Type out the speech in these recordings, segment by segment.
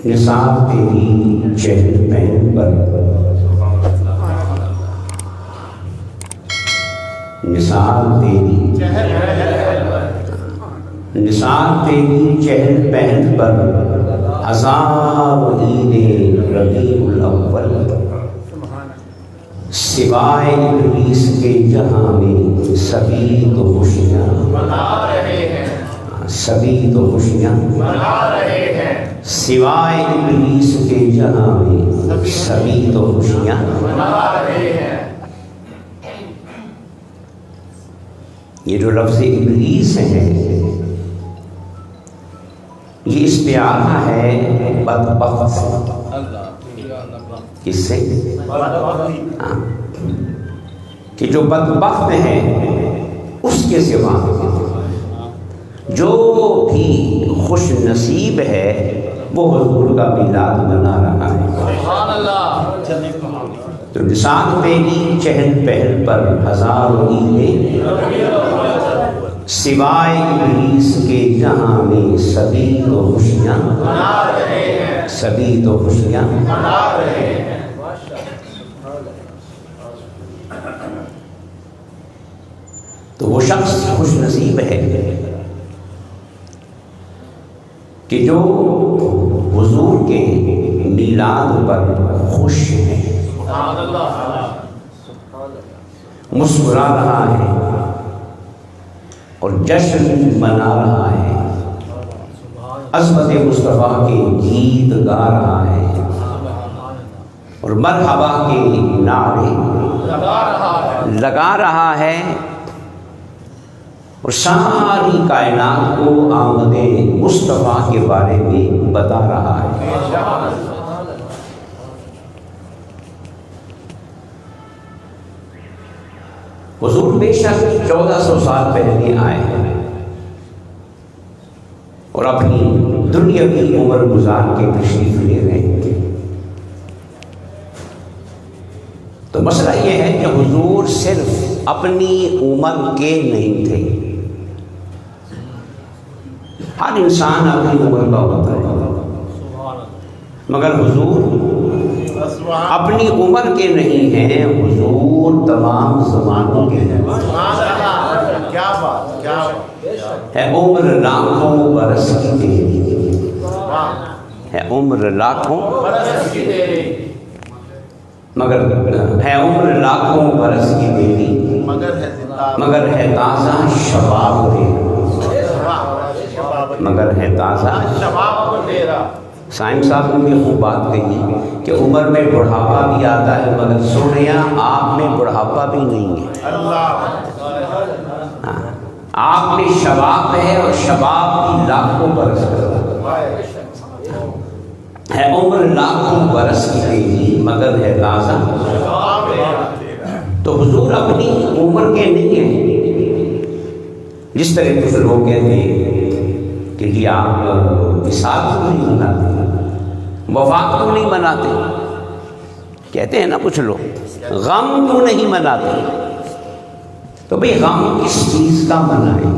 نثار تیری چہل پہن پر، نثار تیری چہل پہن پر، ہزار عید ربیع الاول، سوائے ابلیس کے جہاں میں سبھی تو خوشیاں منا رہے ہیں، سبھی تو خوشیاں منا رہے ہیں، سوائے ابلیس کے جہاں میں سبھی تو خوشیاں منا رہے ہیں۔ یہ جو لفظ ابلیس ہے یہ اس پہ آنا ہے بدبخت سے، کس سے؟ کہ جو بدبخت ہے اس کے سوا جو بھی خوش نصیب ہے وہ حضور کا میلاد منا رہا ہے۔ تو نثار تیری چہل پہل پر، ہزاروں عیدیں سوائے ابلیس کے جہاں میں سبھی تو خوشیاں منا رہے ہیں، سبھی تو خوشیاں منا رہے ہیں۔ تو وہ شخص خوش نصیب ہے کہ جو حضور کے میلاد پر خوش ہے، مسکرا رہا ہے اور جشن منا رہا ہے، عظمت مصطفیٰ کے گیت گا رہا ہے اور مرحبا کے نعرے لگا رہا ہے اور ساری کائنات کو آمد مصطفیٰ کے بارے میں بتا رہا ہے۔ حضور بے شک 1400 سال پہلے آئے ہیں اور اپنی دنیاوی عمر گزار کے تشریف لے رہے ہیں۔ تو مسئلہ یہ ہے کہ حضور صرف اپنی عمر کے نہیں تھے، ہر انسان اپنی عمر کا ہوتا ہے، مگر حضور اپنی عمر کے نہیں ہیں، حضور تمام زمانوں کے ہیں۔ کیا بات ہے عمر لاکھوں برس کی تیری، ہے عمر لاکھوں برس کی تیری، مگر ہے عمر لاکھوں برس کی تیری، مگر ہے تازہ شباب تیرا، مگر ہے تازہ شباب تیرا۔ سائنس صاحب نے بھی خوب بات کہی کہ عمر میں بڑھاپا بھی آتا ہے مگر سنیا آپ میں بڑھاپا بھی نہیں ہے، آپ میں شباب ہے اور شباب بھی لاکھوں برس ہے، عمر لاکھوں برس کی تیری مگر ہے تازہ۔ تو حضور اپنی عمر کے نہیں ہیں، جس طرح کچھ لوگ کہتے ہیں کہ جی آپ وصال کو نہیں مناتے، وفات کو نہیں مناتے، کہتے ہیں نا کچھ لوگ غم کو نہیں مناتے، تو بھئی غم کس چیز کا منائیں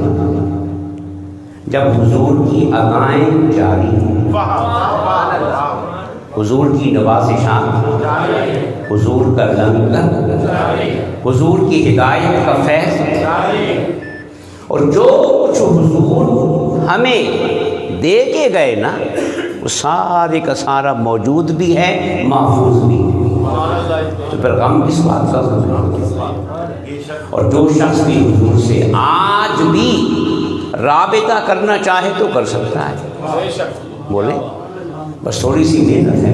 جب حضور کی عطائیں جاری ہیں، حضور کی نوازشات، حضور کا لنگر، حضور کی ہدایت کا فیض، اور جو کچھ حضور ہمیں دے کے گئے نا وہ سارے کا سارا موجود بھی ہے، محفوظ بھی ہے، تو پھر غم کس بات کا ہے؟ اور جو شخص بھی حضور سے آج بھی رابطہ کرنا چاہے تو کر سکتا ہے، بولے بس تھوڑی سی محنت ہے،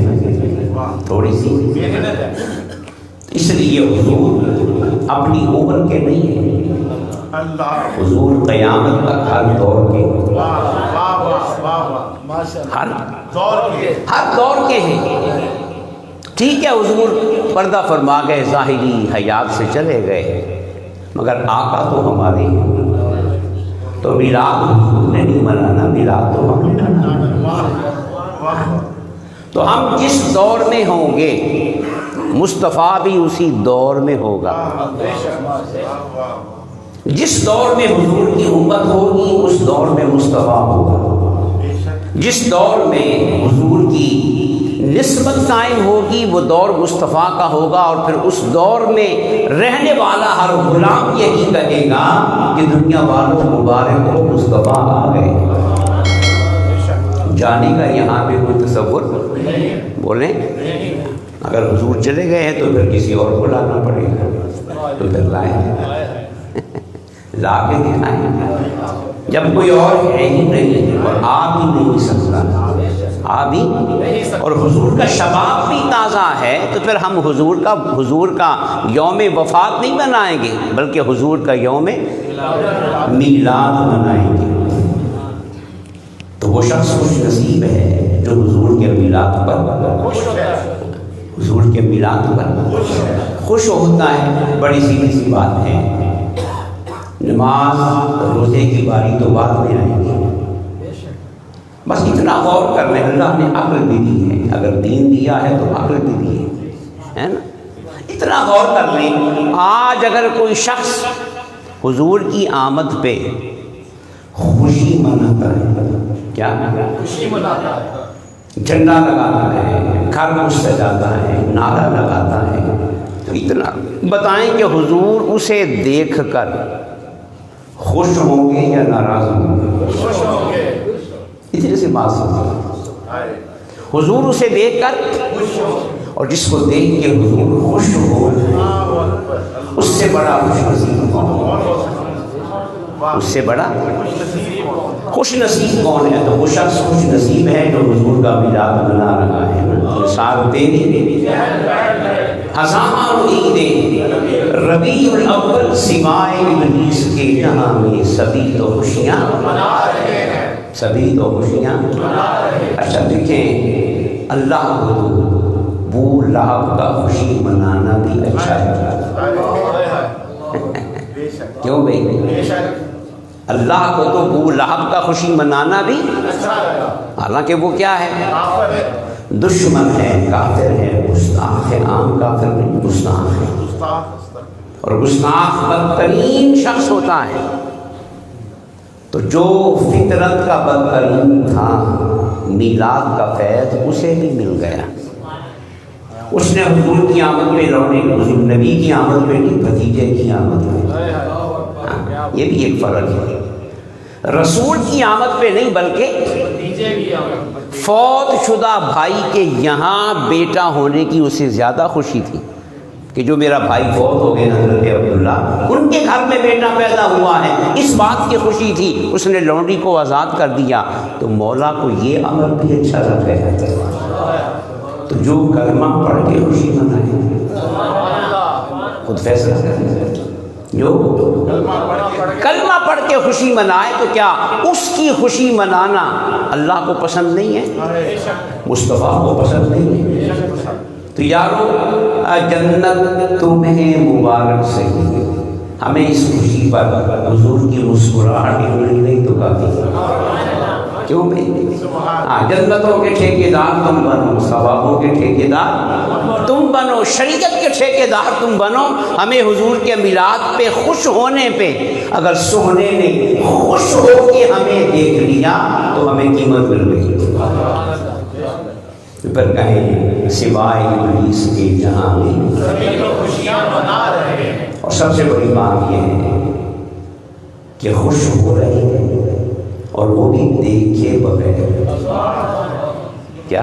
تھوڑی سی محنت ہے، اس لیے حضور اپنی عمر کے نہیں ہیں، حضور قیامت تک ہر دور کے، ہر دور کے ہیں۔ ٹھیک ہے حضور پردہ فرما گئے، ظاہری حیات سے چلے گئے، مگر آقا تو ہمارے ہیں، تو میلاد حضور نے نہیں منانا، میلاد تو ہم نے منانا۔ تو ہم جس دور میں ہوں گے مصطفیٰ بھی اسی دور میں ہوگا، جس دور میں حضور کی امت ہوگی اس دور میں مصطفیٰ ہوگا، جس دور میں حضور کی نسبت قائم ہوگی وہ دور مصطفیٰ کا ہوگا، اور پھر اس دور میں رہنے والا ہر غلام یہی کہے گا کہ دنیا والوں مبارک ہو مصطفیٰ آ گئے۔ جانے کا یہاں پہ کوئی تصور بولیں؟ اگر حضور چلے گئے ہیں تو پھر کسی اور کو لانا پڑے گا، تو پھر لائیں لا کے دکھائیں جب کوئی اور ہے ہی نہیں اور آ بھی نہیں سکتا، آ بھی، اور حضور کا شباب بھی تازہ ہے، تو پھر ہم حضور کا یوم وفات نہیں منائیں گے بلکہ حضور کا یوم میلاد منائیں گے۔ تو وہ شخص خوش نصیب ہے جو حضور کے میلاد پر خوش ہوتا ہے۔ بڑی سیدھی سی بات ہے، نماز روزے کی باری تو بعد میں آئے گی، بس اتنا غور کر لیں اللہ نے عقل بھی دی ہے، اگر دین دیا ہے تو عقل بھی دی ہے نا، اتنا غور کر لیں۔ آج اگر کوئی شخص حضور کی آمد پہ خوشی مناتا ہے، کیا خوشی مناتا ہے، جھنڈا لگاتا ہے، گھر کو سجاتا ہے، نعرہ لگاتا ہے، تو اتنا بتائیں کہ حضور اسے دیکھ کر خوش ہوں گے یا ناراض ہوں گے؟ خوش ہوں گے۔ اتنی سی بات سمجھیں، حضور اسے دیکھ کر، اور جس کو دیکھ کے حضور خوش ہو اس سے بڑا خوش نصیب کون؟ اس سے بڑا خوش نصیب کون ہے؟ تو وہ شخص خوش نصیب ہے جو حضور کا میلاد منا رہا ہے۔ سال تیری ہزار عید ربیع الاول سوائے ابلیس کے جہاں میں سبھی تو خوشیاں منا رہے ہیں، سبھی تو خوشیاں منا رہے ہیں۔ اچھا دیکھیں، اللہ کو ابو لہب کا خوشی منانا بھی اچھا ہے، کیوں بھائی؟ اللہ کو تو ابو لہب کا خوشی منانا بھی، حالانکہ وہ کیا ہے؟ دشمن ہے، کافر ہے، گستاخ ہے، عام کافر نہیں، گستاخ ہے، اور گستاخ بدترین شخص ہوتا ہے۔ تو جو فطرت کا بدترین تھا، میلاد کا فیض اسے بھی مل گیا، اس نے حضور کی آمد پہ رونے، حضور نبی کی آمد پہ نہیں، بھتیجے کی آمد پہ۔ یہ بھی ایک فرق ہے، رسول کی آمد پہ نہیں بلکہ فوت شدہ بھائی کے یہاں بیٹا ہونے کی اسے زیادہ خوشی تھی کہ جو میرا بھائی فوت ہو گئے حضرت عبداللہ، ان کے گھر میں بیٹا پیدا ہوا ہے، اس بات کی خوشی تھی۔ اس نے لونڈی کو آزاد کر دیا، تو مولا کو یہ امر بھی اچھا لگ گیا، تو جو کلمہ پڑھ کے خوشی منائے، خود فیصلہ کریں، جو کلمہ پڑھ کے خوشی منائے، تو کیا اس کی خوشی منانا اللہ کو پسند نہیں ہے؟ مصطفیٰ کو پسند نہیں ہے؟ تو یارو جنت تمہیں مبارک سے، ہمیں اس خوشی پر حضور کی مسکراہٹ ملی نہیں تو کافی، کیوں بھائی؟ جنتوں کے ٹھیکیدار تم بنو، ثوابوں کے ٹھیکیدار تم بنو، شریعت کے ٹھیکیدار تم بنو۔ ہمیں حضور کے میلاد پہ خوش ہونے پہ، اگر سونے نے خوش ہو کے ہمیں دیکھ لیا تو ہمیں قیمت مل گئی۔ پر کہیں سوائے ابلیس کے جہاں میں سبھی تو خوشیاں منا رہے ہیں، اور سب سے بڑی بات یہ ہے کہ خوش ہو رہے ہیں اور وہ بھی دیکھے بغیر، کیا؟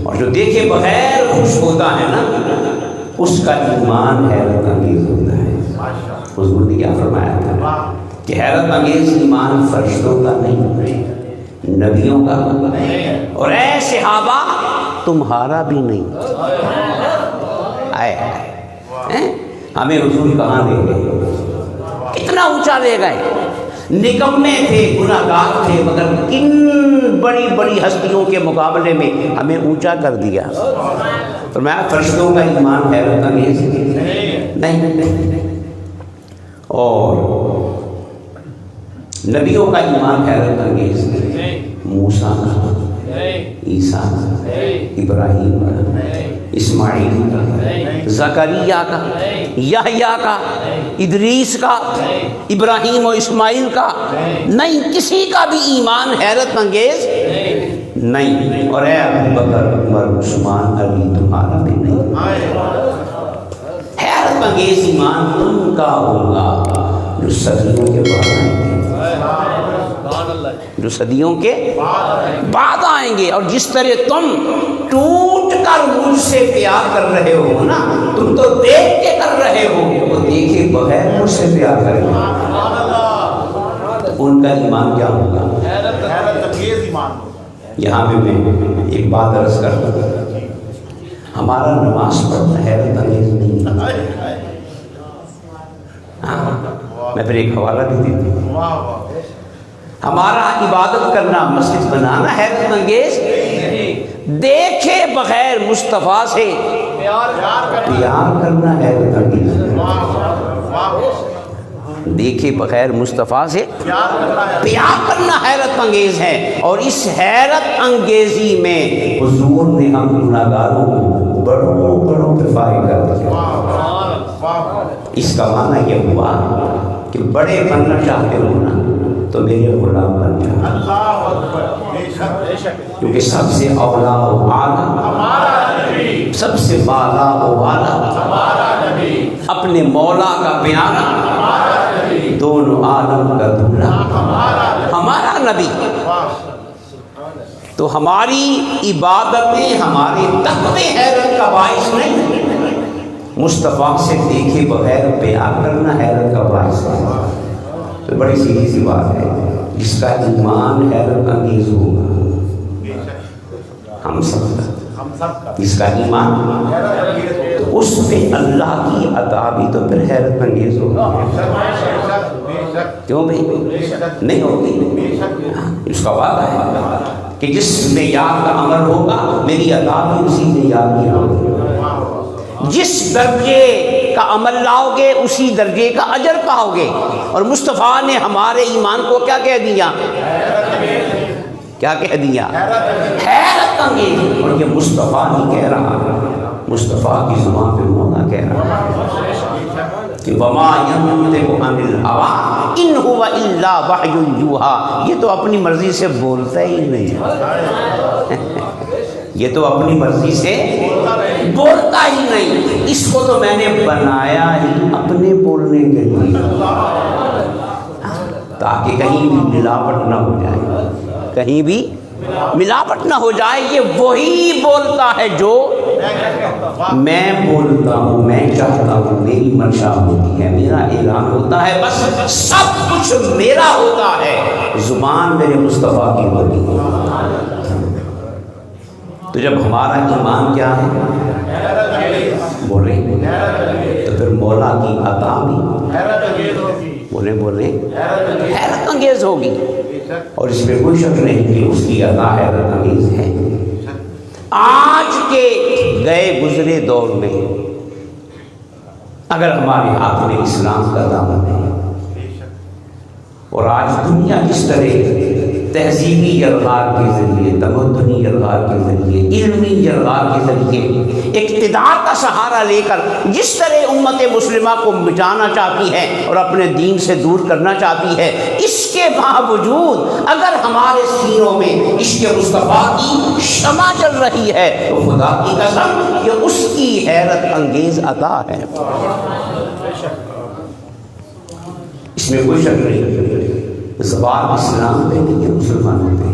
اور جو دیکھے بغیر خوش ہوتا ہے نا، اس کا ایمان حیرت انگیز ہوتا ہے۔ حضور نے کیا فرمایا تھا کہ حیرت انگیز ایمان فرشتوں کا نہیں، نبیوں کا، اور اے صحابہ تمہارا بھی نہیں۔ ہمیں حضور کہاں لے گئے؟ کتنا اونچا لے گئے، نکمے تھے، گناہ گار تھے، مگر کن بڑی بڑی ہستیوں کے مقابلے میں ہمیں اونچا کر دیا۔ فرمایا فرشتوں کا ایمان حیرت انگیز نہیں، اور نبیوں کا ایمان حیرت انگیز نہیں، موسیٰ کا، عیسیٰ کا، ابراہیم کا، اسماعیل کا، زکریا کا، یحییٰ کا، ادریس کا، ابراہیم و اسماعیل کا، نہیں، کسی کا بھی ایمان حیرت انگیز نہیں، اور اے ابو بکر عمر عثمان علی تمہارا بھی نہیں۔ حیرت انگیز ایمان ان کا ہوگا جو صدیوں کے بعد آئیں گے، جو صدیوں کے بعد آئیں گے۔ اور جس طرح تم ٹوٹ کر مجھ سے پیار کر رہے ہو نا، تم تو دیکھ کے کر رہے ہو، وہ دیکھے بغیر مجھ سے پیار کریں گے، تو ان کا ایمان کیا ہوگا؟ یہاں پہ میں ایک بات عرض کرتا ہوں، ہمارا نماز پڑھنا حیرت انگیز نہیں ہے۔ میں پھر ایک حوالہ بھی دیتی ہوں، ہمارا عبادت کرنا، مسجد بنانا حیرت انگیز، دیکھے بغیر مصطفیٰ سے پیار کرنا حیرت انگیز، دیکھے بغیر مصطفیٰ سے پیار کرنا حیرت انگیز ہے۔ اور اس حیرت انگیزی میں حضور نے ہم گناہگاروں کو بڑوں بڑوں پہ فائق کر دیا۔ اس کا معنی یہ ہوا کہ بڑے بننا چاہتے ہو نا تو میرے غلام بن جاؤ، کیونکہ سب سے اولا و اعلیٰ، سب سے بالا و والا، اپنے مولا کا پیارا، دونوں عالم کا دولہ ہمارا نبی۔ تو ہماری عبادتیں، ہمارے تقوی حیرت کا باعث نہیں، مصطفیٰ سے دیکھے بغیر پیار کرنا حیرت کا باعث ہے۔ تو بڑی سیدھی سی بات ہے، جس کا ایمان حیرت انگیز ہوگا، ہم سب کا، جس کا ایمان، تو اس پہ اللہ کی عطا بھی تو پھر حیرت انگیز ہوگا، کیوں بھائی نہیں ہوگی؟ اس کا وعدہ ہے کہ جس معیار کا عمل ہوگا میری عطا بھی اسی معیار کی ہوگی، جس درجے کا عمل لاؤ گے اسی درجے کا اجر پاؤ گے۔ اور مصطفیٰ نے ہمارے ایمان کو کیا کہہ دیا؟ کیا کہہ دیا؟ حیرت انگیز۔ اور یہ مصطفیٰ نہیں کہہ رہا، مصطفیٰ کی زبان پہ مولا کہہ رہا کہ وما ينطق عن الهوى ان هو الا وحی یوحی۔ یہ تو اپنی مرضی سے بولتا ہی نہیں، یہ تو اپنی مرضی سے بولتا ہی نہیں، اس کو تو میں نے بنایا ہی اپنے بولنے کے لیے، تاکہ کہیں بھی ملاوٹ نہ ہو جائے، کہیں بھی ملاوٹ نہ ہو جائے۔ یہ وہی بولتا ہے جو میں بولتا ہوں، میں چاہتا ہوں، میری منشا ہوتی ہے، میرا اعلان ہوتا ہے، بس سب کچھ میرا ہوتا ہے، زبان میرے مصطفیٰ کی ہوتی ہے۔ تو جب ہمارا ایمان کیا ہے بولیں، تو پھر مولا کی عطا بھی بولیں حیرت انگیز ہوگی، اور اس میں کوئی شک نہیں کہ اس کی عطا حیرت انگیز ہے۔ آج کے گئے گزرے دور میں اگر ہمارے ہاتھ میں اسلام کا دامن ہے، اور آج دنیا جس طرح تہذیبی جلغار کے ذریعے، تمدنی جلغار کے ذریعے، علمی جلغار کے ذریعے اقتدار کا سہارا لے کر جس طرح امت مسلمہ کو مٹانا چاہتی ہے اور اپنے دین سے دور کرنا چاہتی ہے، اس کے باوجود اگر ہمارے سینوں میں عشق مصطفیٰ کی شمع جل رہی ہے تو خدا کی قسم یہ اس کی حیرت انگیز عطا ہے، اس میں کوئی شک نہیں۔ زبان اسلام پہ نہیں ہے، مسلمانوں پہ ہے۔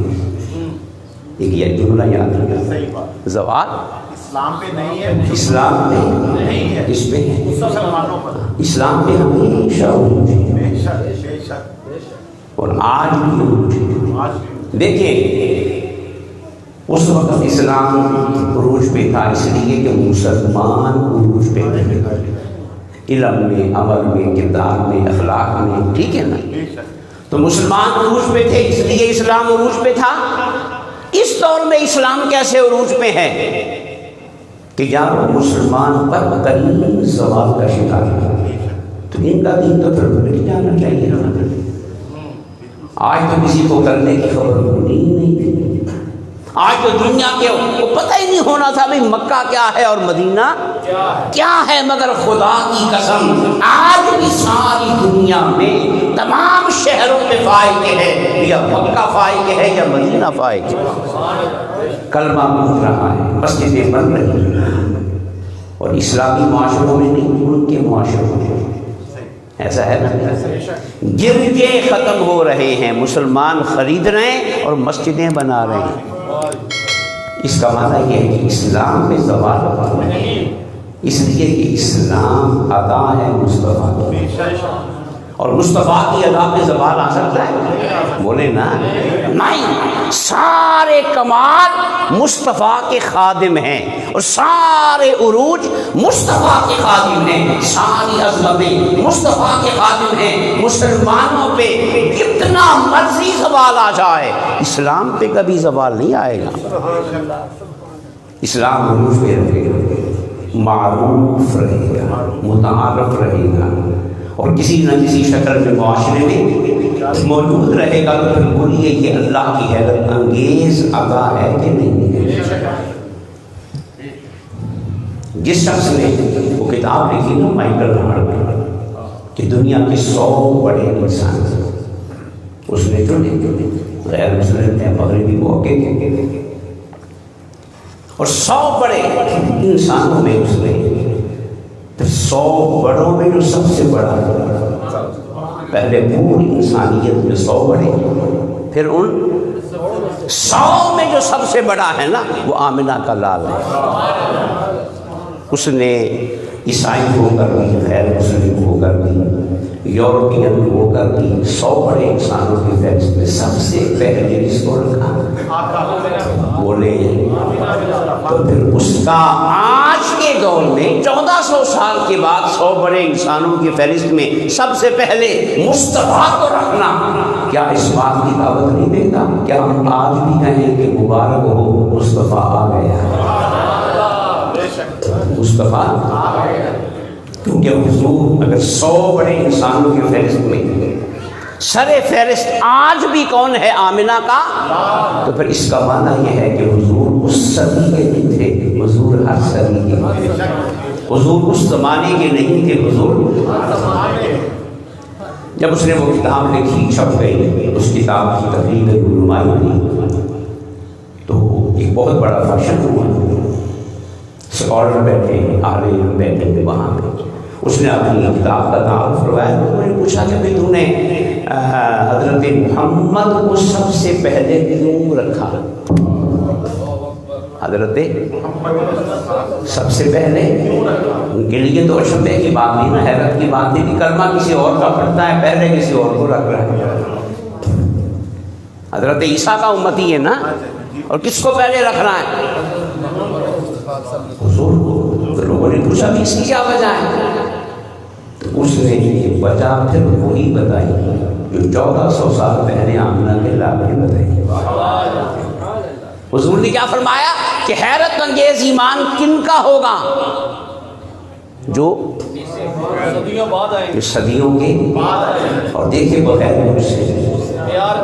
ایک یہ جملہ یاد رکھنا، زبان اسلام پہ نہیں ہے، اسلام پہ نہیں ہے، اس پہ ہے، مسلمانوں پر، اسلام پہ ہمیشہ عروج ہے، بے شک بے شک، اور آج بھی عروج ہے۔ دیکھیں اس وقت اسلام عروج پہ تھا اس لیے کہ مسلمان عروج پہ تھے، علم میں، عمل میں، کردار میں، اخلاق میں، ٹھیک ہے نا؟ تو مسلمان عروج پہ تھے اس لیے اسلام عروج پہ تھا۔ اس دور میں اسلام کیسے عروج پہ ہے کہ یار مسلمان بدترین زوال کا شکار ہے، تو ان کا دین تو پھر مٹ جانا چاہیے۔ آج تو کسی کو کرنے کی خبر نہیں تھی، آج تو دنیا کے کو پتہ ہی نہیں ہونا تھا بھئی مکہ کیا ہے اور مدینہ کیا ہے، مگر خدا کی قسم آج بھی ساری دنیا میں تمام شہروں پہ فائق ہے، یا مکہ فائق ہے یا مدینہ فائق ہے۔ کلمہ گونج رہا ہے، مسجدیں بن رہی ہیں، اور اسلامی معاشروں میں نہیں، ملک کے معاشروں میں ایسا ہے نا، گرجے ختم ہو رہے ہیں، مسلمان خرید رہے ہیں اور مسجدیں بنا رہے ہیں۔ اس کا معنی یہ ہے کہ اسلام میں زوال نہیں، اس لیے کہ اسلام عطا ہے مصطفیٰ کی، اور مصطفیٰ کی ادا میں زوال آ سکتا ہے؟ بولے نا، نہیں، سارے کمال مصطفیٰ کے خادم ہیں، اور سارے عروج مصطفیٰ کے خادم ہیں، ساری عظمتیں مصطفیٰ کے خادم ہیں۔ مسلمانوں پہ کتنا مرضی زوال آ جائے، اسلام پہ کبھی زوال نہیں آئے گا۔ اسلام عروج پہ رہے گا، معروف رہے گا، متعارف رہے گا، اور کسی نہ کسی شکل میں معاشرے میں موجود رہے گا۔ تو پھر بولیے یہ اللہ کی حیرت انگیز عطا ہے کہ نہیں ہے؟ جس شخص نے وہ کتاب لکھی نا مائیکل ہارٹ کہ دنیا کے 100 بڑے انسان، اس نے جو غیر مسلم ہیں، مغربی موقع کے، اور 100 بڑے انسانوں میں اس نے 100 بڑوں میں جو سب سے بڑا، پہلے پوری انسانیت میں 100 بڑے، پھر ان 100 میں جو سب سے بڑا ہے نا وہ آمنہ کا لال ہے۔ اس نے عیسائی ہو کر بھی، غیر مسلم ہو کر بھی، یورپین ہو کر بھی 100 بڑے انسانوں کی فہرست میں سب سے پہلے اس کو رکھا، بولے تو پھر اس کا آج کے دور میں 1400 سال کے بعد 100 بڑے انسانوں کی فہرست میں سب سے پہلے مصطفیٰ کو رکھنا کیا اس بات کی دعوت نہیں دیتا؟ کیا ہم آج بھی کہیں کہ مبارک ہو مصطفیٰ آ گیا، مصطفیٰ؟ کیونکہ حضور اگر 100 بڑے انسانوں کی فہرست میں سر فہرست آج بھی کون ہے؟ آمنہ کا، تو پھر اس کا معنی یہ ہے کہ حضور اس صدی کے نہیں تھے، حضور ہر صدی کے، حضور اس زمانے کے نہیں تھے، حضور جب اس نے وہ کتاب لکھی، چھپ گئی، اس کتاب کی تقریر رونمائی ہوئی تو ایک بہت بڑا فنکشن ہوا، اسکالر بیٹھے، عالم علم بیٹھے تھے وہاں پہ، اس نے اپنی کتاب کا تعارف کروایا۔ لوگوں نے پوچھا کہ بھائی تو نے حضرت محمد کو سب سے پہلے کیوں رکھا؟ حضرت سب سے پہلے ان کے لیے تو اشبے کی بات نہیں نا، حیرت کی بات نہیں کہ کلمہ کسی اور کا پڑھتا ہے، پہلے کسی اور کو رکھ رہا ہے۔ حضرت عیسیٰ کا امتی ہے نا، اور کس کو پہلے رکھ رہا ہے؟ حضور کو۔ تو لوگوں نے پوچھا کہ اس کی کیا وجہ ہے؟ تو اس نے یہ وجہ پھر وہی بتائی جو 1400 سال پہلے آمنہ کے لال نے بتائی۔ حضور نے کیا فرمایا کہ حیرت انگیز ایمان کن کا ہوگا؟ جو صدیوں کے، اور دیکھے بغیر مجھ سے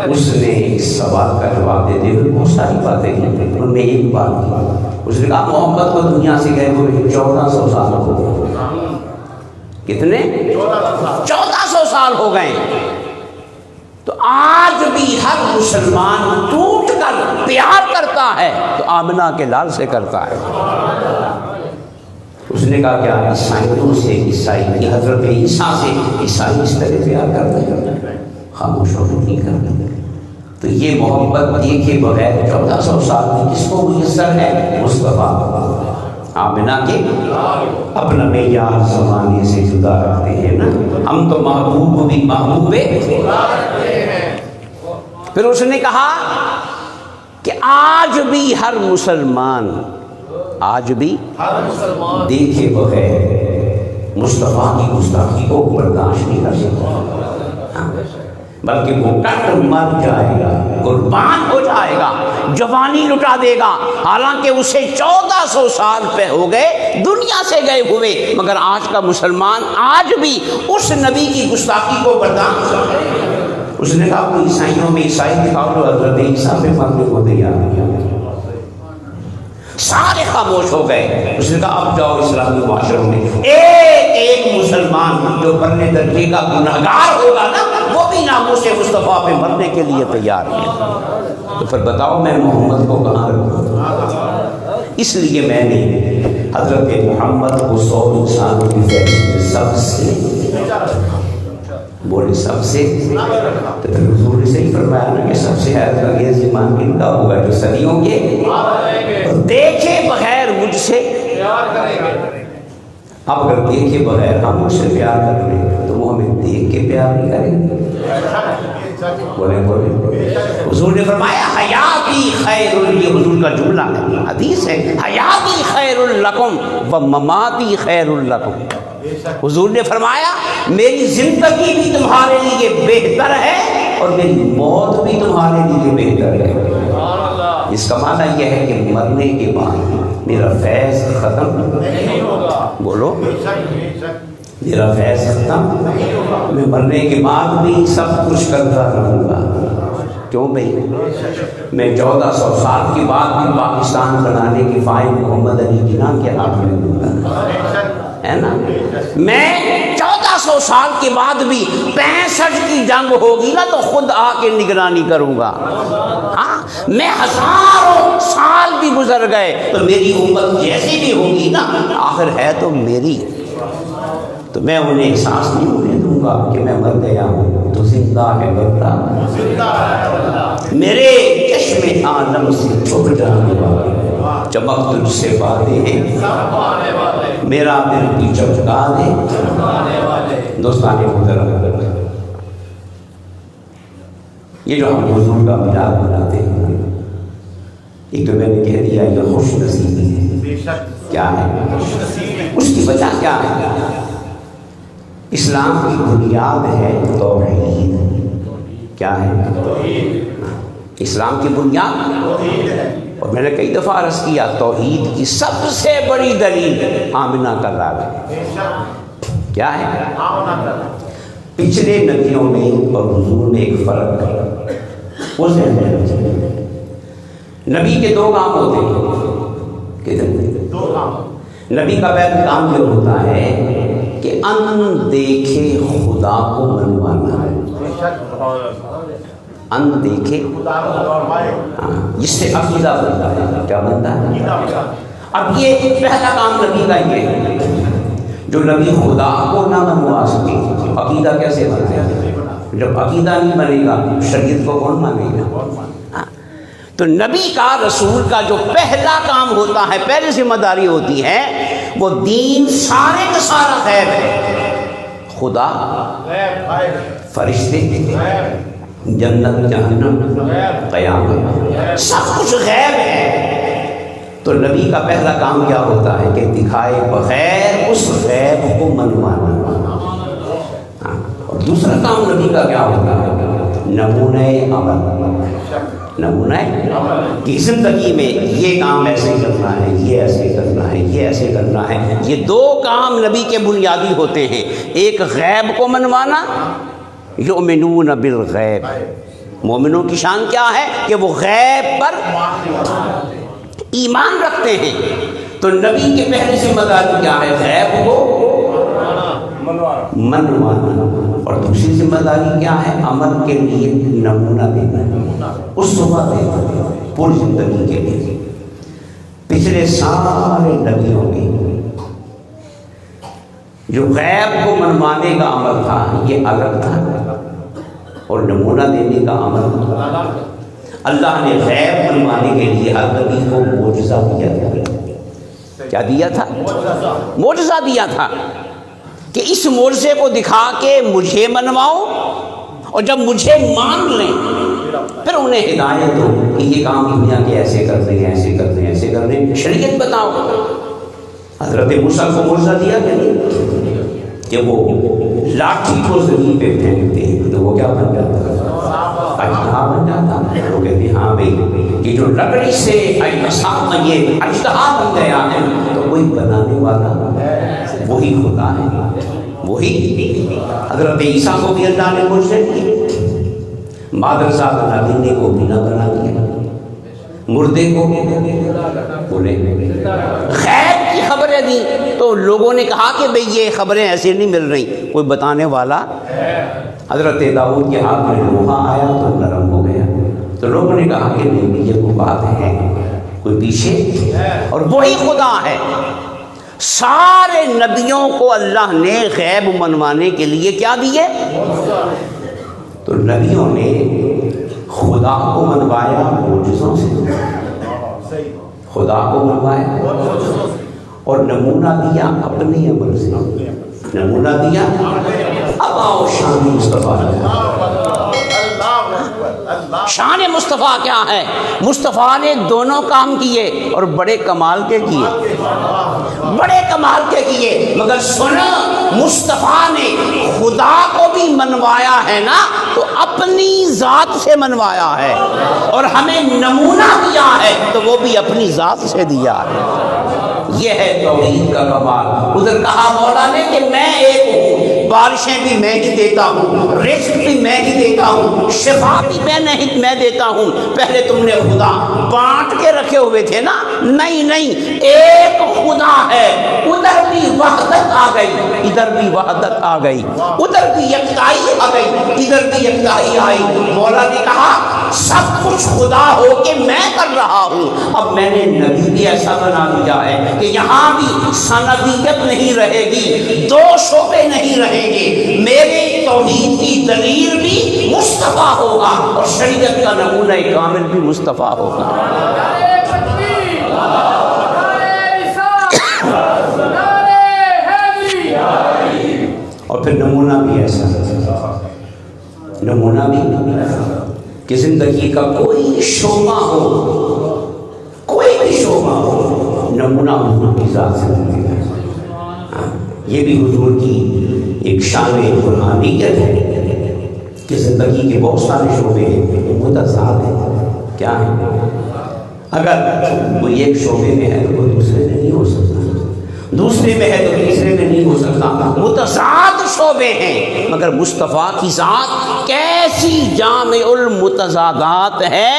اس نے ایک سوال کا جواب دے دے، بہت ساری باتیں کی، ان میں ایک بات کی، اس نے کہا محمد کو دنیا سے گئے ہوئے 1400 سال ہو گئے۔ کتنے؟ 1400 سال ہو گئے۔ تو آج بھی ہر مسلمان ٹوٹ کر پیار کرتا ہے تو آمنہ کے لال سے کرتا ہے۔ اس نے کہا کیا عیسائیوں سے عیسائی، حضرت عیسیٰ سے عیسائی اس طرح پیار کرتے ہیں؟ خاموش ہونے نہیں کرتے۔ تو یہ محبت دیکھے بغیر 1400 سال میں کس کو میسر ہے؟ مصطفیٰ آمنہ کے اپنا معیار زمانے سے جدا رکھتے ہیں نا، ہم تو محبوب بھی محبوبے۔ پھر اس نے کہا کہ آج بھی ہر مسلمان دیکھے بغیر مصطفیٰ کی گستاخی کو برداشت نہیں کر سکتا، بلکہ وہ ٹٹ مر جائے گا، قربان ہو جائے گا، جوانی لٹا دے گا، حالانکہ اسے 1400 سال پہ ہو گئے دنیا سے گئے ہوئے، مگر آج کا مسلمان آج بھی اس نبی کی گستاخی کو برداشت کرتا ہے۔ اس نے کہا کوئی عیسائیوں میں عیسائی دکھاؤ تو حضرت عیسیٰ پہ مرنے کو تیار کیا، سارے خاموش ہو گئے. اس نے کہا اب جاؤ اسلامی معاشروں میں ایک مسلمان جو مرنے درجے کا گنہگار ہوگا نا وہ بھی ناموس مصطفیٰ پہ مرنے کے لیے تیار ہے. تو پھر بتاؤ میں محمد کو کہاں رکھوں؟ اس لیے میں نے حضرت محمد کو 100 انسانوں کی فہرست سب سے بولے سب سے. تو پھر حضور نے صحیح فرمایا نا کہ سب سے حیرت انگیز ایمان کن کا ہوگا جو صدیوں کے دیکھے بغیر مجھ سے. اب اگر دیکھے بغیر ہم مجھ سے پیار کر لیں تو وہ ہمیں دیکھ کے پیار نہیں کریں گے. بولے حضور نے فرمایا حیاتی خیر، یہ حضور کا جملہ ہے، حدیث ہے، حیاتی خیر لکم و مماتی خیر لکم. حضور نے فرمایا میری زندگی بھی تمہارے لیے بہتر ہے اور میری موت بھی تمہارے لیے بہتر ہے. اس کا معنی یہ ہے کہ مرنے کے بعد میرا فیض ختم نہیں ہوگا. بولو میرا فیض ختم، میں مرنے کے بعد بھی سب کچھ کرتا رہوں گا. کیوں بھائی؟ میں 1400 سال کے بعد بھی پاکستان بنانے کی فائل محمد علی جناح کے ہاتھ میں دوں گا، ہے نا. میں 1400 سال کے بعد بھی 65 کی جنگ ہوگی نا تو خود آ کے نگرانی کروں گا. ہاں میں ہزاروں سال بھی گزر گئے تو میری امت جیسی بھی ہوگی نا آخر ہے تو میری، تو میں انہیں احساس نہیں ہونے دوں گا کہ میں مر گیا ہوں تو زندہ ہے بندہ میرے چشم عالم سے چھپ جانے والے، چمک تجھ سے باتیں ہیں میرا دل بھی چمکا دے. دوستان محترم، یہ جو ہم حضور کا میلاد مناتے ہیں، ایک تو میں نے کہہ دیا یہ خوش نصیبی ہے. کیا ہے اس کی وجہ؟ کیا ہے؟ اسلام کی بنیاد ہے توحید. کیا ہے؟ اسلام کی بنیاد، اور میں نے کئی دفعہ عرض کیا توحید کی سب سے بڑی دلیل آمنہ کا راگ ہے. کیا ہے؟ پچھلے نبیوں میں اور حضور میں ایک فرق ہے. وہ نبی کے 2 کام ہوتے ہیں. کتنے؟ 2 کام. نبی کا پہلا کام یہ ہوتا ہے کہ ان دیکھے خدا کو منوانا ہے. ان دیکھے جس سے عقیدہ بنتا ہے. کیا بنتا ہے؟ اب یہ پہلا کام نبی کا یہ ہے. جو نبی خدا کو نہ منوا سکے عقیدہ کیسے بنے گا؟ جب عقیدہ نہیں بنے گا شریعت کو کون مانے گا؟ تو نبی کا، رسول کا جو پہلا کام ہوتا ہے، پہلی ذمہ داری ہوتی ہے، وہ دین سارے کا سارا غیب ہے. خدا، فرشتے، جنت جہنم، قیامت، سب کچھ غیب ہے. تو نبی کا پہلا کام کیا ہوتا ہے کہ دکھائے بغیر اس غیب کو منوانا. اور دوسرا کام نبی کا کیا ہوتا ہے؟ نمونہ عمل. نمونہ کہ زندگی میں یہ کام ایسے کرنا ہے، یہ ایسے کرنا ہے، یہ ایسے کرنا ہے. یہ 2 کام نبی کے بنیادی ہوتے ہیں. ایک غیب کو منوانا، یؤمنون بالغیب. مومنوں کی شان کیا ہے کہ وہ غیب پر ایمان رکھتے ہیں. تو نبی کے پہلی ذمہ داری کیا ہے؟ غیب کو منوانا. اور دوسری ذمہ داری کیا ہے؟ عمل کے لیے نمونہ دینا، اس صبح دینا پوری زندگی کے لیے. پچھلے سارے نبیوں میں جو غیب کو منوانے کا عمل تھا یہ الگ تھا اور نمونہ دینے کا عمل. اللہ نے غیب منوانے کے لیے ہر نبی کو معجزہ دیا تھا. کیا دیا تھا؟ معجزہ دیا تھا کہ اس معجزے کو دکھا کے مجھے منواؤ، اور جب مجھے مان لیں پھر انہیں ہدایت دو کہ یہ کام دنیا کے ایسے کرتے ہیں، ایسے کرتے ہیں، ایسے کرتے ہیں. شریعت بتاؤ. حضرت موسیٰ کو معجزہ دیا کہ نہیں کہ وہ لاٹھی کو زمین پہ پھینکتے ہیں تو وہ کیا بن جاتا ہے؟ اجدہا بن جاتا. وہ کہتے ہیں ہاں بھائی کہ جو لکڑی سے یہ اجدہا بن گیا ہے تو کوئی بنانے والا وہی خدا ہے، وہی. حضرت عیسیٰ کو بھی اللہ نے معجزے دیے. مادرسہ بنا دینے کو بھی نہ بنا دیا. مردے کو بولے غیب کی خبریں دی تو لوگوں نے کہا کہ بھئی یہ خبریں ایسے نہیں مل رہی، کوئی بتانے والا۔ حضرت داؤد کے ہاتھ میں لوہا آیا تو نرم ہو گیا، تو لوگوں نے کہا کہ نہیں یہ کوئی بات ہے، کوئی پیچھے، اور وہی خدا ہے۔ سارے نبیوں کو اللہ نے غیب منوانے کے لیے کیا دیے؟ تو نبیوں نے خدا کو منوایا معجزوں سے، خدا کو منوایا اور نمونہ دیا اپنی عمل سے، نمونہ دیا۔ اب آؤ شان مصطفیٰ، شان مصطفیٰ کیا ہے؟ مصطفیٰ نے دونوں کام کیے اور بڑے کمال کے کیے، بڑے کمال کے کیے، مگر سنو مصطفیٰ نے خدا کو بھی منوایا ہے نا تو اپنی ذات سے منوایا ہے، اور ہمیں نمونہ دیا ہے تو وہ بھی اپنی ذات سے دیا ہے۔ یہ ہے توحید کا کمال۔ ادھر کہا مولا نے کہ میں ایک ہوں، بارشیں بھی میں ہی دیتا ہوں، رزق بھی میں ہی دیتا ہوں، شفا بھی میں دیتا ہوں۔ پہلے تم نے خدا بانٹ کے رکھے ہوئے تھے نا، نہیں ایک خدا ہے۔ ادھر بھی وحدت آ گئی، ادھر بھی وحدت آ گئی، ادھر بھی یکتائی آ گئی، ادھر بھی یکتائی آئی۔ مولا نے کہا سب کچھ خدا ہو کے میں کر رہا ہوں، اب میں نے نبی بھی ایسا بنا دیا ہے کہ یہاں بھی سندیت نہیں رہے گی، دو شعبے نہیں رہیں گے، میرے توحید کی دلیل بھی مصطفیٰ ہوگا اور شریعت کا نمونہ کامل بھی مصطفیٰ ہوگا۔ اور پھر نمونہ بھی ایسا، نمونہ بھی کہ زندگی کا کوئی شعبہ ہو، کوئی بھی شعبہ ہو، نمونہ حضور کی ذات سے ملے گا۔ یہ بھی حضور کی ایک شان قرآنیت ہے کہ زندگی کے بہت سارے شعبے ہیں متضاد ہیں، کیا ہیں؟ اگر کوئی ایک شعبے میں ہے تو کوئی دوسرے میں نہیں ہو سکتا، دوسرے میں ہے تو تیسرے میں نہیں ہو سکتا، متضاد شعبے ہیں، مگر مصطفیٰ کی ذات کیسی جامع المتضادات ہے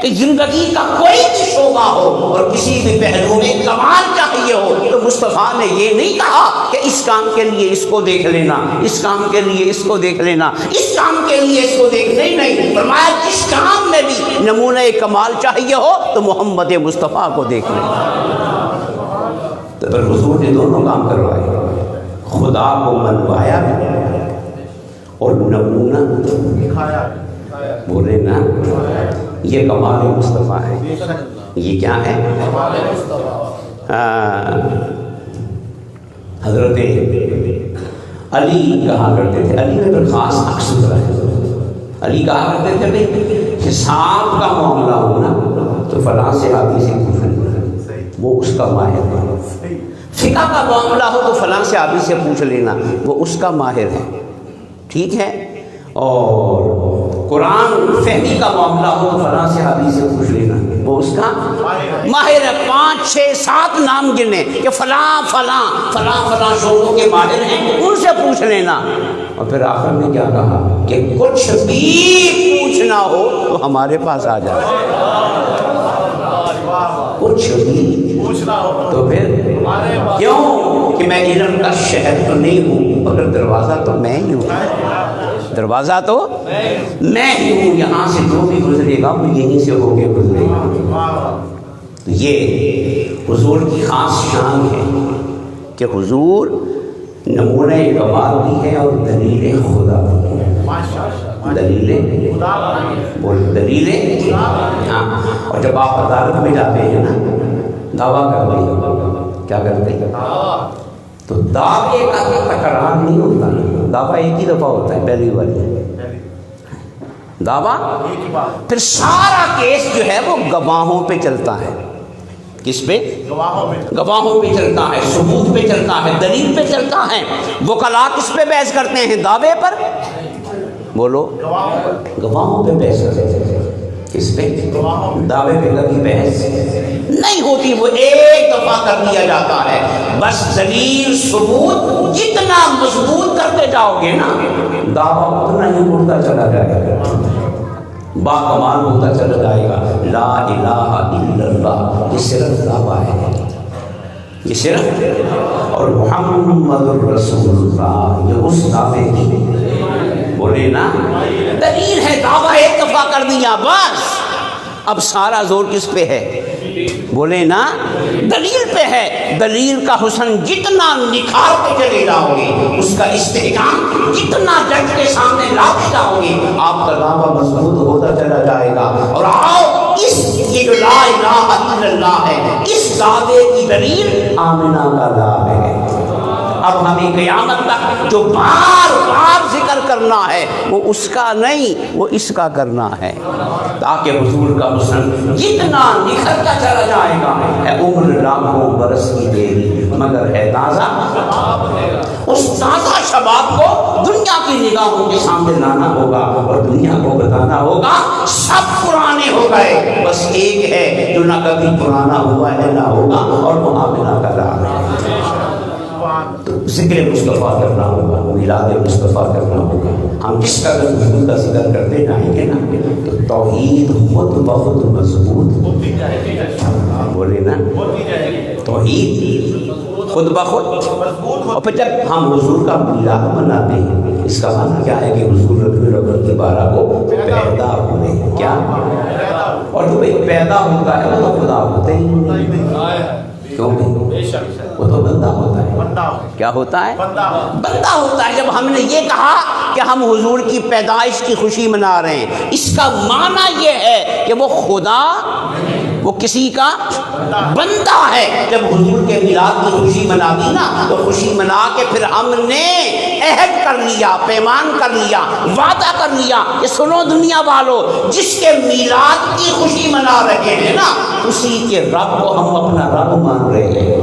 کہ زندگی کا کوئی بھی شعبہ ہو اور کسی بھی پہلو میں کمال چاہیے ہو تو مصطفیٰ نے یہ نہیں کہا کہ اس کام کے لیے اس کو دیکھ لینا، اس کام کے لیے اس کو دیکھ لینا، اس کام کے لیے اس کو دیکھ، نہیں، فرمایا جس کام میں بھی نمونہ کمال چاہیے ہو تو محمد مصطفیٰ کو دیکھ لینا۔ تو پھر حضور نے دونوں کام کروائے، خدا کو منوایا اور نمونہ دکھایا، بولے نا یہ کمال مصطفیٰ ہے۔ یہ کیا ہے؟ حضرت علی کہا کرتے تھے، علی میں پھر خاص اقصد ہے، علی کہا کرتے تھے بھئی حساب کا معاملہ ہونا تو فلاں سے آدمی سے پوچھ لینا، وہ اس کا ماہر ہے، فقہ کا معاملہ ہو تو فلاں سے آدمی سے پوچھ لینا، وہ اس کا ماہر ہے، ٹھیک ہے، اور قرآن فہمی کا معاملہ ہو تو فلاں سے آدمی سے پوچھ لینا، وہ اس کا ماہر ہے۔ 5 6 7 نام گنے کہ فلاں فلاں فلاں فلاں شعبوں کے ماہر ہیں، ان سے پوچھ لینا۔ اور پھر آخر میں کیا کہا کہ کچھ بھی پوچھنا ہو تو ہمارے پاس آ جائے، کچھ بھی پوچھنا ہو تو پھر کیوں کہ میں علم کا شہر تو نہیں ہوں مگر دروازہ تو میں ہی ہوں، دروازہ تو میں ہی ہوں، یہاں سے جو بھی گزرے گا وہ یہیں سے ہو کے گزرے گا۔ تو یہ حضور کی خاص شان ہے کہ حضور نمونہ کمال بھی ہے اور دلیل خدا بھی ہے، دلیل بول دلیل، ہاں۔ اور جب آپ عدالت میں جاتے ہیں نا دعویٰ کرتے ہیں، کیا کرتے ہیں؟ تو دعوے کا تکرار نہیں ہوتا، دعویٰ ایک ہی دفعہ ہوتا ہے، پہلی والی دعویٰ، پھر سارا کیس جو ہے وہ گواہوں پہ چلتا ہے، کس پہ؟ گواہوں پہ چلتا ہے، ثبوت پہ چلتا ہے، دلیل پہ چلتا ہے۔ وکلاء کس پہ بحث کرتے ہیں؟ دعوے پر، بولو، گواہوں پہ بحث کرتے ہیں، کس پہ؟ دعوے پہ کبھی بحث نہیں ہوتی، وہ ایک دفعہ کر دیا جاتا ہے، بس دلیل ثبوت جتنا مضبوط کرتے جاؤ گے نا دعویٰ اتنا ہی مڑتا چلا جائے گا، باکمال ہوتا چلا جائے گا۔ لا الہ الا اللہ، یہ صرف دعویٰ ہے، یہ صرف، اور محمد الرسول اللہ، یہ اس دعوے کی بولے نا دلیل ہے۔ دعویٰ ایک دفعہ کر دیا بس، اب سارا زور کس پہ ہے؟ بولے نا دلیل پہ ہے۔ دلیل کا حسن جتنا نکھارتے چلے جاؤ گے، اس کا استحکام جتنا جج کے سامنے لاتے جاؤ گے، آپ کا دعویٰ مضبوط ہوتا چلا جائے گا۔ اور آؤ اس یہ جو لا الہ الا اللہ ہے، اس دعوے کی دلیل آمنہ کا دعویٰ ہے۔ اب ہمیں قیامت تک جو بار بار ذکر کرنا ہے وہ اس کا نہیں، وہ اس کا کرنا ہے، تاکہ حضور کا حسن جتنا نکھرتا چلا جائے گا۔ اے عمر لاکھوں برس کی دیری مگر ہے تازہ، اس تازہ شباب کو دنیا کی نگاہوں کے سامنے لانا ہوگا اور دنیا کو بتانا ہوگا سب پرانے ہو گئے، بس ایک ہے جو نہ کبھی پرانا ہوا ہے نہ ہوگا، اور وہ آمنہ کا نام ہے۔ تو ذکر مصطفیٰ کرنا ہوگا، میلاد مصطفیٰ کرنا ہوگا۔ ہم جس کا حضور کا ذکر کرتے جائیں گے نا تو توحید خود بخود مضبوط بولے نا، توحید خود بخود۔ اور پھر جب ہم حضور کا میلاد مناتے ہیں، اس کا معنی کیا ہے کہ حضور ربیع الاول کی 12 کو پیدا ہوئے، کیا؟ اور جو پیدا ہوتا ہے وہ تو خدا ہوتے ہی نہیں، کیوں نہیں؟ وہ تو بندہ ہوتا ہے۔ کیا ہوتا ہے؟ بندہ ہوتا ہے۔ جب ہم نے یہ کہا کہ ہم حضور کی پیدائش کی خوشی منا رہے ہیں، اس کا معنی یہ ہے کہ وہ خدا، وہ کسی کا بندہ ہے۔ جب حضور کے میلاد کی خوشی منا دی نا تو خوشی منا کے پھر ہم نے عہد کر لیا، پیمان کر لیا، وعدہ کر لیا کہ سنو دنیا والوں، جس کے میلاد کی خوشی منا رہے ہیں نا اسی کے رب کو ہم اپنا رب مان رہے ہیں،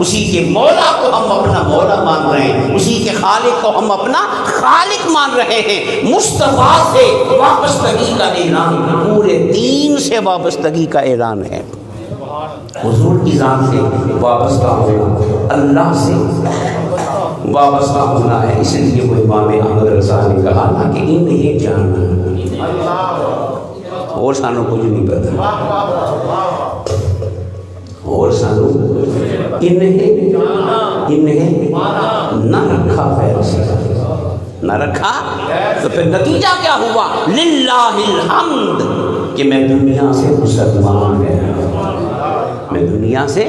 اسی کے مولا کو ہم اپنا مولا مان رہے ہیں، اسی کے خالق کو ہم اپنا خالق مان رہے ہیں۔ مصطفیٰ سے وابستگی کا اعلان پورے دین سے وابستگی کا اعلان ہے۔ حضور کی ذات سے وابستہ ہونا، اللہ سے وابستہ ہونا ہے۔ اس لیے وہ امام احمد رضا نے کہا نا کہ ان یہ جاننا اور سانوں کچھ نہیں پتا، اور سانوں انہیں نہ رکھا خیر سے، نہ رکھا تو پھر نتیجہ کیا ہوا؟ للہ الحمد، کہ میں دنیا سے مسلمان گیا، میں دنیا سے،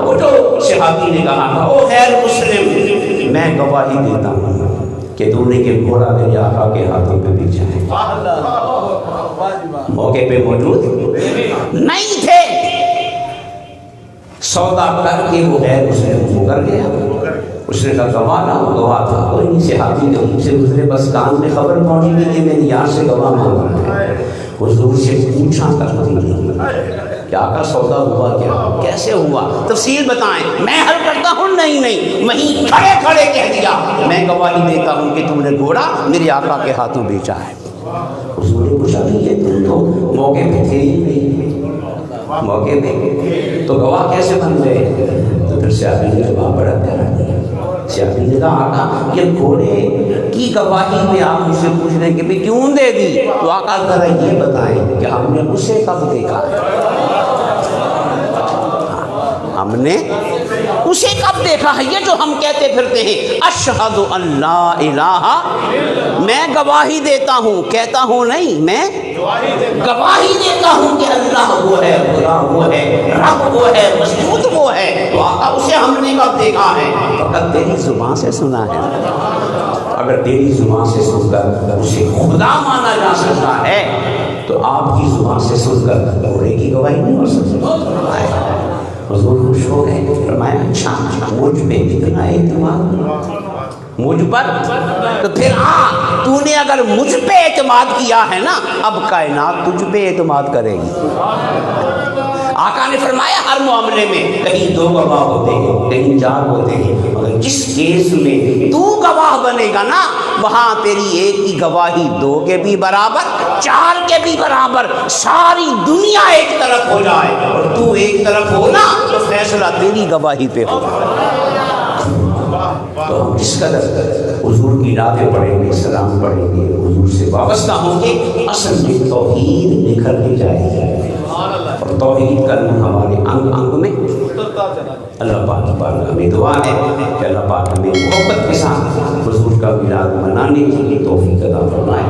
وہ جو صحابی نے کہا تھا او خیر مسلم، میں گواہی دیتا ہوں کہ تو نے کہ گھوڑا میرے آقا کے ہاتھوں پہ بیچا ہے، موقع پہ موجود نہیں تھے، سودا کر کے وہ غیر مسلم ہو کر گیا۔ اس نے کہا گواہ نہ، گواہ تھا کوئی نہیں، صحابی کے منہ سے گزرے، بس کان میں خبر پہنچی نہیں کہ میری یار سے گواہ مانگ رہا ہے۔ حضور سے پوچھا کہ آقا سودا ہوا کیا، کیسے ہوا، تفصیل بتائیں، میں حل کرتا ہوں، نہیں وہیں کھڑے کھڑے کہہ دیا میں گواہی دیتا ہوں کہ تم نے گھوڑا میرے آقا کے ہاتھوں بیچا ہے۔ حضور نے پوچھا کہ تم تو موقع پہ تھے ہی نہیں، موقع پہ تو گواہ کیسے بن گئے؟ تو پھر صحابی نے جواب بڑا پیارا دیا، صحابی نے کہا آقا یہ گھوڑے کی گواہی میں آپ مجھ سے پوچھ رہے ہیں کہ بھی کیوں دے دی؟ تو آقا ذرا یہ بتائیں کہ ہم نے اسے کب دیکھا ہے، ہم نے اسے کب دیکھا ہے؟ یہ جو ہم کہتے پھرتے ہیں اشہد ان لا الہ، میں گواہی دیتا ہوں، کہتا ہوں نہیں، میں گواہی دیتا ہوں کہ اللہ وہ ہے، خدا وہ ہے، رب وہ ہے، مسجود وہ ہے، تو آقا اسے ہم نے کب دیکھا ہے؟ فقط تیری زبان سے سنا ہے، اگر تیری زبان سے سن کر اسے خدا مانا جا سکتا ہے تو آپ کی زبان سے سن کر گھوڑے کی گواہی نہیں ہو سکتی۔ حضور خوش ہو گئے، فرمایا اچھا مجھ پہ اتنا اعتماد، مجھ پر، تو پھر تو نے اگر مجھ پہ اعتماد کیا ہے نا اب کائنات تجھ پہ اعتماد کرے گی۔ آقا نے فرمایا ہر معاملے میں کہیں 2 گواہ ہوتے ہیں، کہیں 4 ہوتے ہیں، مگر جس کیس میں تو گواہ بنے گا نا وہاں تیری ایک کی گواہی 2 کے بھی برابر، 4 کے بھی برابر، ساری دنیا ایک طرف ہو جائے اور تو ایک طرف ہو نا تو فیصلہ تیری گواہی پہ ہوگا۔ تو ہم جس قدر حضور کی نعتیں پڑھیں گے، سلام پڑھیں گے، حضور سے وابستہ ہوں گے، اصل میں توحید نکھرتی جائے گی اور توحید کا نور ہمارے انگ انگ میں اللہ پاک ہمیں دعا ہے کہ اللہ پاک ہمیں محبت کے ساتھ حضور کا میلاد منانے کے لیے توفیق عطا فرمائے۔